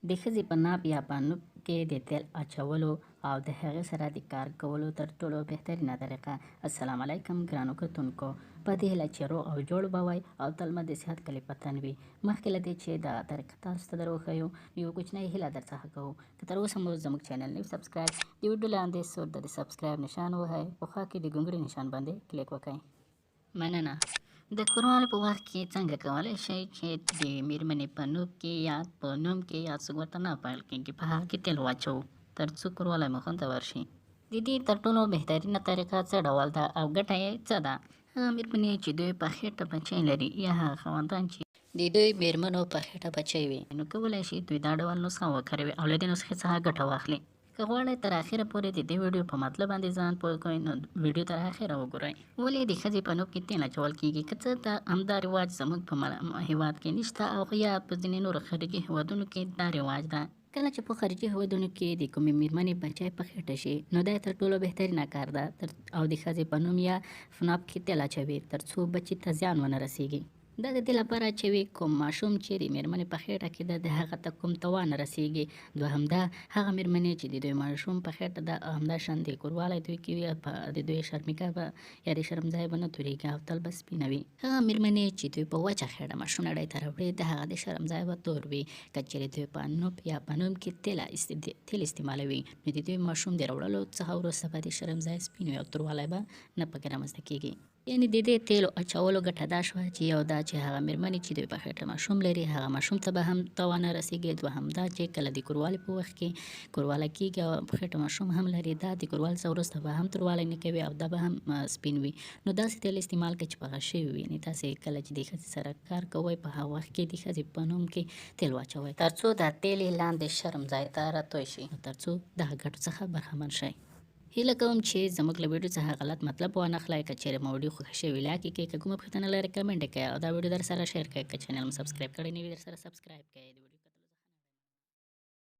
د ښځې په ناپ یا په نوپ کې د تیل اچولو او د هغې سره د کار کولو تر ټولو بهترینه طریقه. السلام علیکم ګرانو کتونکو، په دې هیله چې روغ او جوړ به وئ او تل مو د صحت کلي په تن وي. مخکې له دې چې دغه طریقه تاسو ته در وښیو، یو کوچنۍ هیله در څخه کوو که تر اوسه مو زموږ چینل نوي سبسکرایب، د ویډیو لاندې سور د سبسکرایب نشان ووهئ، په خوا کې د ګونګړي نشان باندې کلیک وکړئ. مننه. د کوروالې په وخت کې څنګه کولی شئ چې د میرمنې په نوپ کې یا په نوم کې یا څوک ورته نه پیل کېږي په هغه کې تیل واچوو تر څو کوروالی مو خوندور شي. د دې تر ټولو بهترینه طریقه څه ډول ده او ګټه یې څه ده؟ هغه میرمنې چې دوی په خېټه بچی لري یا هغه خاوندان چې د دوی میرمنو په خېټه بچی وي، نو کولی شي دوی دا ډول نسخه وکاروي او له دې نسخې څخه ګټه واخلي. که غواړئ تر اخره پورې د دې ویډیو په مطلب باندې ځان پوه کړئ، نو ویډیو تر اخره وګورئ. ولې د ښځې په نوپ کې تیل اچول کېږي؟ که څه ته همدا رواج زموږ په هیواد کې نشته او یا په ځینې نورو خارجي هیوادونو کې دا رواج ده. کله چې په خارجي هیوادونو کې د کومې میرمنې بچی په خېټه شي، نو دا تر ټولو بهترینه کار ده او د ښځې په نوم یا فناپ کې تیل اچوي تر څو بچي ته زیان ونه رسیږي. دا د دې لپاره چې کوم ماشوم چې د میرمنې په خېټه کې ده د هغه ته کوم تاوان نه رسیږي. دوهم دا هغه میرمنې چې د دوی ماشوم په خېټه ده همداشان د کوروالی دوی کې وي، د دوی شرمګاه به یا د شرم ځای به نه توریږي او تل به سپینه وي. هغه میرمنې چې دوی په وچه خېټه ماشوم نړۍ ته راوړي د هغه د شرم ځای به تور وي. که چېرې دوی په نوپ یا په نوم کې تیل استعمالوي، نو د دوی ماشوم د راوړلو څخه وروسته به د شرم ځای سپین وي او توروالی به نه پکې رامنځته کېږي. یعنې د دې تیلو اچولو ګټه دا شوه چې یو دا چې هغه میرمنې چې دوی په خېټه ماشوم لري هغه ماشوم ته به هم تاوان نه رسیږي. دوهم دا چې کله د کوروالي په وخت کې کوروالی کېږي او په خېټه ماشوم هم لري، دا د کوروالي څخه وروسته به هم توروالی نه کوي او دا به هم سپین وي. نو داسې تیل استعمال کړئ چې پخه شوي وي. یعنې تاسې کله چې د ښځې سره کار کوئ په هغه وخت کې د ښځې په نوم کې تیل واچوئ تر څو دا تیل یې لاندې شرم ځای ته راتوی شي، تر څو دغه ګټو څخه برخمن شئ. هیله کوم چې زموږ له ویډیو څخه غلط مطلب وانه خلئ. که چېرې مو ویډیو خوښه شوې لایک یې کړئ، که کومه پوښتنه لرئ کمنټ یې کړئ او دا ویډیو در سره شیر کړئ. که چینل مو سبسکرایب کړی نه وي در سره سبسکرایب کړئ.